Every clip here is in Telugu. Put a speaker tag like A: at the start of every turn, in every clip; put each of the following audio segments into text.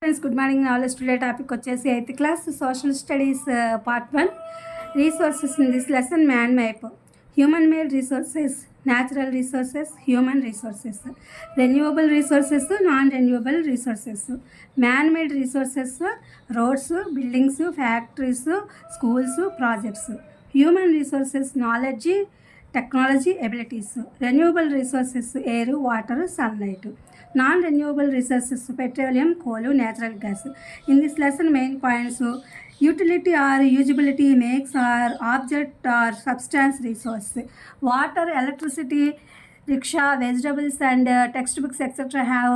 A: Friends good morning. Knowledge today topic వచ్చేసి 8th class social studies part 1 resources. In this lesson man map, human made resources, natural resources, human resources, renewable resources, non renewable resources. Man made resources roads, buildings, factories, schools, projects. Human resources knowledge, technology, abilities. Renewable resources air, water, sunlight. Non-renewable resources petroleum, coal, natural gas. In this lesson main points: utility or usability makes or object or substance resource. Water, electricity, rickshaw, vegetables and textbooks etc. have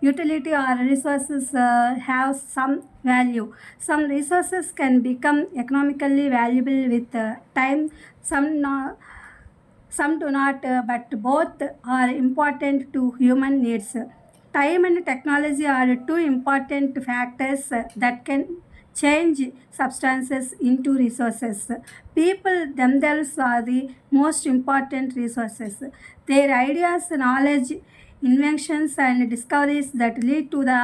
A: utility or resources have some value. Some resources can become economically valuable with time, some do not, but both are important to human needs. Time and technology are two important factors that can change substances into resources. People themselves are the most important resources. Their ideas, knowledge, inventions and discoveries that lead to the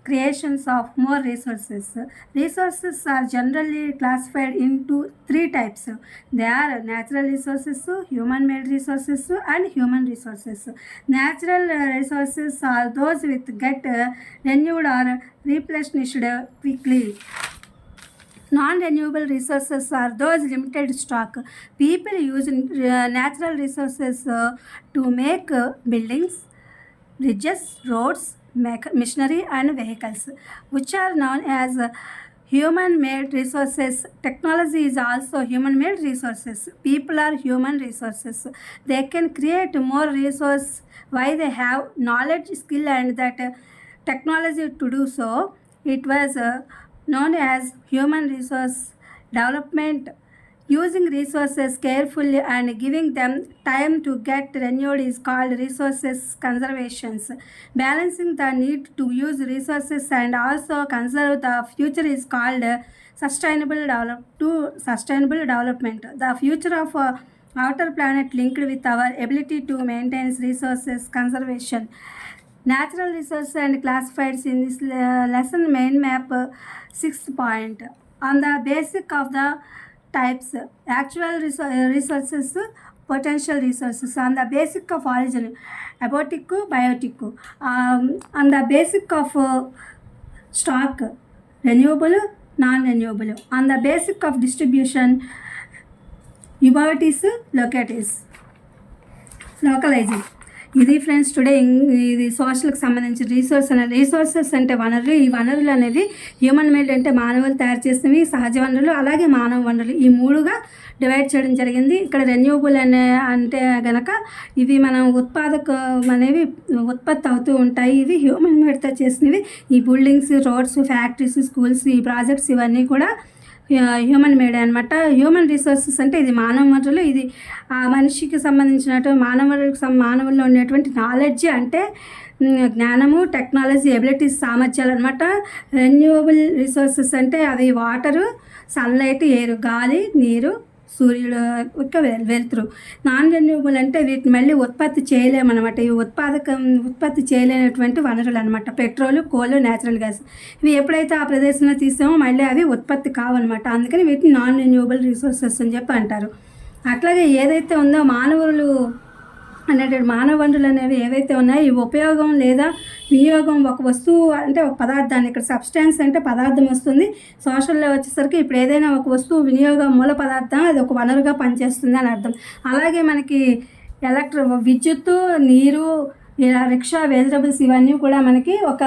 A: creations of more resources. Resources are generally classified into three types. They are natural resources, human made resources and human resources. Natural resources are those which get renewed or replenished quickly. Non-renewable resources are those limited stock. People use natural resources to make buildings, bridges, roads, machinery and vehicles, which are known as human made resources. Technology is also human made resources. People are human resources. They can create more resource why they have knowledge, skill and that technology to do so. It was known as human resource development. Using resources carefully and giving them time to get renewed is called resources conservation. Balancing the need to use resources and also conserve the future is called sustainable development. The future of outer planet linked with our ability to maintain resources conservation. Natural resources and classified in this lesson main map 6th point. On the basic of the types: actual resources, potential resources. On the basic of origin: abiotic, biotic. On the basic of stock: renewable, non-renewable. On the basic of distribution: ubiquities, localizing. ఇది ఫ్రెండ్స్ టుడే ఇది సోషల్కి సంబంధించిన రీసోర్సెస్ అంటే వనరులు. ఈ వనరులు అనేవి హ్యూమన్ మేడ్ అంటే మానవులు తయారు చేసినవి, సహజ వనరులు, అలాగే మానవ వనరులు, ఈ మూడుగా డివైడ్ చేయడం జరిగింది. ఇక్కడ రెన్యూవబుల్ అంటే గనక ఇవి మనం అనేవి ఉత్పత్తి అవుతూ ఉంటాయి. ఇవి హ్యూమన్ మేడ్తో చేసినవి. ఈ బిల్డింగ్స్, రోడ్స్, ఫ్యాక్టరీస్, స్కూల్స్, ఈ ప్రాజెక్ట్స్ ఇవన్నీ కూడా హ్యూమన్ మేడ్ అనమాట. హ్యూమన్ రిసోర్సెస్ అంటే ఇది మానవ వనరులు. ఇది ఆ మనిషికి సంబంధించినట్టు మానవుల్లో ఉండేటువంటి నాలెడ్జ్ అంటే జ్ఞానము, టెక్నాలజీ, ఎబిలిటీస్, సామర్థ్యాలు అనమాట. రెన్యూవబుల్ రిసోర్సెస్ అంటే అవి వాటరు, సన్లైట్, ఎయిర్, గాలి, నీరు, సూర్యుడు యొక్క వెలుతురు. నాన్ రెన్యూవబుల్ అంటే వీటిని మళ్ళీ ఉత్పత్తి చేయలేమన్నమాట. ఇవి ఉత్పత్తి చేయలేనటువంటి వనరులు అనమాట. పెట్రోలు, కోలు, న్యాచురల్ గ్యాస్. ఇవి ఎప్పుడైతే ఆ ప్రదేశంలో తీసామో మళ్ళీ అవి ఉత్పత్తి కావన్నమాట. అందుకని వీటిని నాన్ రెన్యూవబుల్ రిసోర్సెస్ అని చెప్పి అంటారు. అట్లాగే ఏదైతే ఉందో మానవ వనరులు అనేవి ఏవైతే ఉన్నాయో ఈ ఉపయోగం లేదా వినియోగం ఒక వస్తువు అంటే ఒక పదార్థాన్ని, ఇక్కడ సబ్స్టాన్స్ అంటే పదార్థం వస్తుంది. సోషల్లో వచ్చేసరికి ఇప్పుడు ఏదైనా ఒక వస్తువు వినియోగం మూల పదార్థం అది ఒక వనరుగా పనిచేస్తుంది అని అర్థం. అలాగే మనకి విద్యుత్తు, నీరు, ఇలా రిక్షా, వెజిటబుల్స్ ఇవన్నీ కూడా మనకి ఒక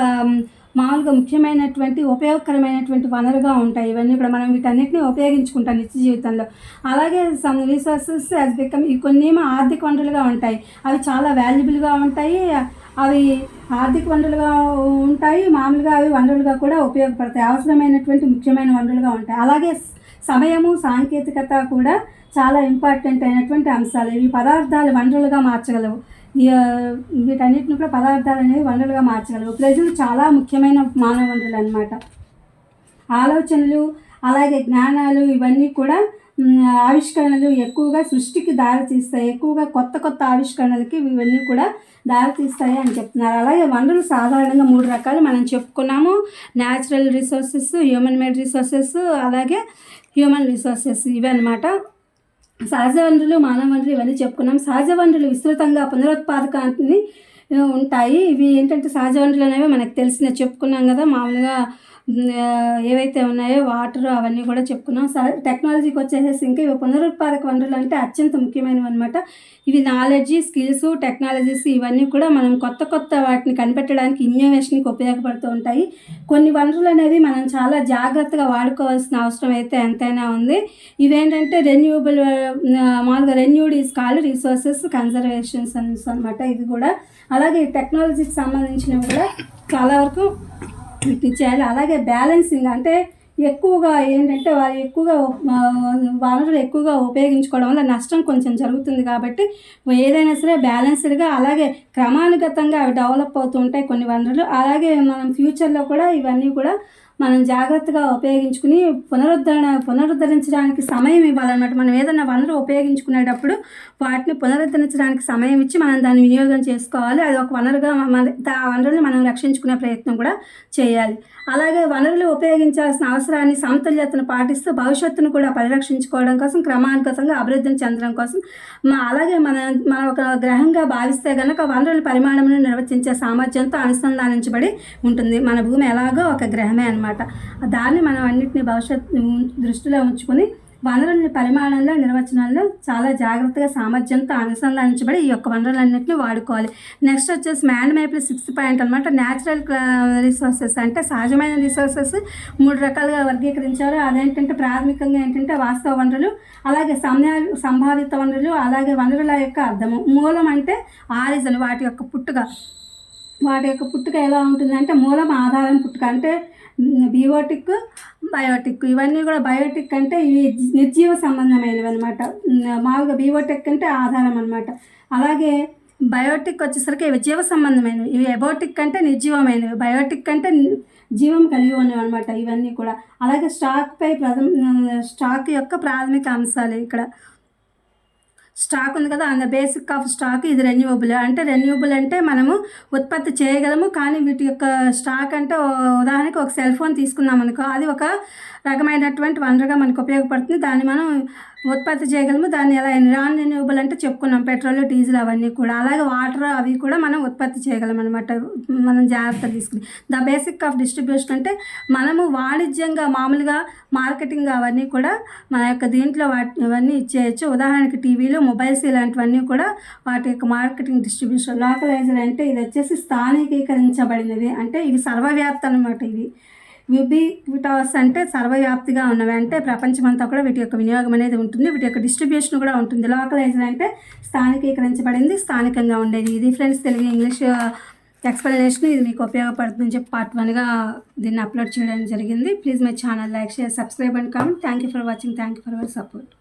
A: మామూలుగా ముఖ్యమైనటువంటి ఉపయోగకరమైనటువంటి వనరుగా ఉంటాయి. ఇవన్నీ కూడా మనం వీటన్నిటిని ఉపయోగించుకుంటాం నిత్య జీవితంలో. అలాగే సమ్ రిసోర్సెస్ యాజ్ బికమ్ కొన్ని ఆర్థిక వనరులుగా ఉంటాయి. అవి చాలా వాల్యుబుల్గా ఉంటాయి. అవి ఆర్థిక వనరులుగా ఉంటాయి. మామూలుగా అవి వనరులుగా కూడా ఉపయోగపడతాయి. అవసరమైనటువంటి ముఖ్యమైన వనరులుగా ఉంటాయి. అలాగే సమయము, సాంకేతికత కూడా చాలా ఇంపార్టెంట్ అయినటువంటి అంశాలు. ఇవి పదార్థాలు వనరులుగా మార్చగలవు. వీటన్నిటిని కూడా పదార్థాలు అనేవి వనరులుగా మార్చగలవు. ప్రజలు చాలా ముఖ్యమైన మానవ వనరులు అనమాట. ఆలోచనలు, అలాగే జ్ఞానాలు ఇవన్నీ కూడా ఆవిష్కరణలు ఎక్కువగా సృష్టికి దారితీస్తాయి, ఎక్కువగా కొత్త కొత్త ఆవిష్కరణలకి ఇవన్నీ కూడా దారితీస్తాయి అని చెప్తున్నారు. అలాగే వనరులు సాధారణంగా 3 రకాలు మనం చెప్పుకున్నాము. Natural resources, human made resources, అలాగే హ్యూమన్ రిసోర్సెస్ ఇవే అనమాట. సహజ వనరులు, మానవ వనరులు ఇవన్నీ చెప్పుకున్నాం. సహజ వనరులు విస్తృతంగా పునరుత్పాదకాన్ని ఉంటాయి. ఇవి ఏంటంటే సహజ వనరులు అనేవి మనకు తెలిసిన చెప్పుకున్నాం కదా, మామూలుగా ఏవైతే ఉన్నాయో వాటర్ అవన్నీ కూడా చెప్పుకున్నాం. టెక్నాలజీకి వచ్చేసేసి ఇంకా ఇవి పునరుత్పాదక వనరులు అంటే అత్యంత ముఖ్యమైనవి అనమాట. ఇవి నాలెడ్జ్, స్కిల్స్, టెక్నాలజీస్ ఇవన్నీ కూడా మనం కొత్త కొత్త వాటిని కనిపెట్టడానికి, ఇన్నోవేషన్కి ఉపయోగపడుతూ ఉంటాయి. కొన్ని వనరులు అనేవి మనం చాలా జాగ్రత్తగా వాడుకోవాల్సిన అవసరం అయితే ఎంతైనా ఉంది. ఇవేంటంటే రెన్యూబుల్, మామూలుగా renewed is called resources conservations అనమాట ఇది కూడా. అలాగే టెక్నాలజీకి సంబంధించినవి కూడా చాలా వరకు చేయాలి. అలాగే బ్యాలెన్సింగ్ అంటే ఎక్కువగా ఏంటంటే వారు ఎక్కువగా వనరులు ఎక్కువగా ఉపయోగించుకోవడం వల్ల నష్టం కొంచెం జరుగుతుంది. కాబట్టి ఏదైనా సరే బ్యాలెన్స్డ్గా, అలాగే క్రమానుగతంగా అవి డెవలప్ అవుతూ ఉంటాయి కొన్ని వనరులు. అలాగే మనం ఫ్యూచర్లో కూడా ఇవన్నీ కూడా మనం జాగ్రత్తగా ఉపయోగించుకుని పునరుద్ధరించడానికి సమయం ఇవ్వాలన్నమాట. మనం ఏదైనా వనరు ఉపయోగించుకునేటప్పుడు వాటిని పునరుద్ధరించడానికి సమయం ఇచ్చి మనం దాన్ని వినియోగం చేసుకోవాలి. అది ఒక వనరుగా ఆ వనరుల్ని మనం రక్షించుకునే ప్రయత్నం కూడా చేయాలి. అలాగే వనరులు ఉపయోగించాల్సిన అవసరాన్ని, సమతుల్యతను పాటిస్తూ భవిష్యత్తును కూడా పరిరక్షించుకోవడం కోసం, క్రమానుగతంగా అభివృద్ధిని చెందడం కోసం, అలాగే మన ఒక గ్రహంగా భావిస్తే కనుక వనరుల పరిమాణమును నిర్వచించే సామర్థ్యంతో అనుసంధానించబడి ఉంటుంది. మన భూమి ఎలాగో ఒక గ్రహమే అనమాట. దాన్ని మనం అన్నింటినీ భవిష్యత్తు దృష్టిలో ఉంచుకొని వనరుల పరిమాణంలో, నిర్వచనాల్లో చాలా జాగ్రత్తగా సామర్థ్యంతో అనుసంధానించబడి ఈ యొక్క వనరులన్నింటినీ వాడుకోవాలి. నెక్స్ట్ వచ్చేసి మ్యాన్ మేప్లో 6th పాయింట్ అనమాట. న్యాచురల్ రిసోర్సెస్ అంటే సహజమైన రిసోర్సెస్ 3 రకాలుగా వర్గీకరించారు. అదేంటంటే ప్రాథమికంగా ఏంటంటే వాస్తవ వనరులు, అలాగే సంభావిత వనరులు, అలాగే వనరుల యొక్క అర్థము. మూలం అంటే ఆరిజిన్, వాటి యొక్క పుట్టుక ఎలా ఉంటుందంటే మూలం, ఆధారం, పుట్టుక అంటే బియోటిక్, బయోటిక్. ఇవన్నీ కూడా బయోటిక్ అంటే ఇవి నిర్జీవ సంబంధమైనవి అనమాట. మామూలుగా బియోటిక్ అంటే ఆధారం అనమాట. అలాగే బయోటిక్ వచ్చేసరికి ఇవి జీవ సంబంధమైనవి. ఇవి ఎబోటిక్ అంటే నిర్జీవమైనవి, బయోటిక్ అంటే జీవం కలిగి ఉన్నవి అనమాట ఇవన్నీ కూడా. అలాగే స్టాక్ యొక్క ప్రాథమిక అంశాలు ఇక్కడ. స్టాక్ ఉంది కదా, అండ్ బేసిక్ ఆఫ్ స్టాక్ ఇది రెన్యూవబుల్. అంటే మనము ఉత్పత్తి చేయగలము, కానీ వీటి యొక్క స్టాక్ అంటే ఉదాహరణకి ఒక సెల్ ఫోన్ తీసుకున్నాం అనుకో, అది ఒక రకమైనటువంటి వనరుగా మనకు ఉపయోగపడుతుంది. దాన్ని మనం ఉత్పత్తి చేయగలము. దాన్ని ఎలా నాన్ రెన్యూవబుల్ అంటే చెప్పుకున్నాం, పెట్రోల్, డీజిల్ అవన్నీ కూడా. అలాగే వాటర్ అవి కూడా మనం ఉత్పత్తి చేయగలం అనమాట, మనం జాగ్రత్త తీసుకుని. ద బేసిక్ ఆఫ్ డిస్ట్రిబ్యూషన్ అంటే మనము వాణిజ్యంగా మామూలుగా మార్కెటింగ్ అవన్నీ కూడా మన యొక్క దీంట్లో అవన్నీ ఇచ్చేయచ్చు. ఉదాహరణకి టీవీలు, మొబైల్స్ ఇలాంటివన్నీ కూడా వాటి యొక్క మార్కెటింగ్ డిస్ట్రిబ్యూషన్. లోకలైజర్ అంటే ఇది వచ్చేసి స్థానికీకరించబడినది, అంటే ఇవి సర్వవ్యాప్తి అనమాట. ఇవి యుబిక్విటస్ అంటే సర్వవ్యాప్తిగా ఉన్నవి, అంటే ప్రపంచమంతా కూడా వీటి యొక్క వినియోగం అనేది ఉంటుంది, వీటి యొక్క డిస్ట్రిబ్యూషన్ కూడా ఉంటుంది. లోకలైజర్ అంటే స్థానికీకరించబడింది, స్థానికంగా ఉండేది. ఇది ఫ్రెండ్స్ తెలుగు ఇంగ్లీష్ ఎక్స్ప్లెనేషన్. ఇది మీకు ఉపయోగపడుతుందని చెప్పి పార్ట్ 1గా దీన్ని అప్లోడ్ చేయడం జరిగింది. Please my channel like, share, subscribe and comment. Thank you for watching. Thank you for your support.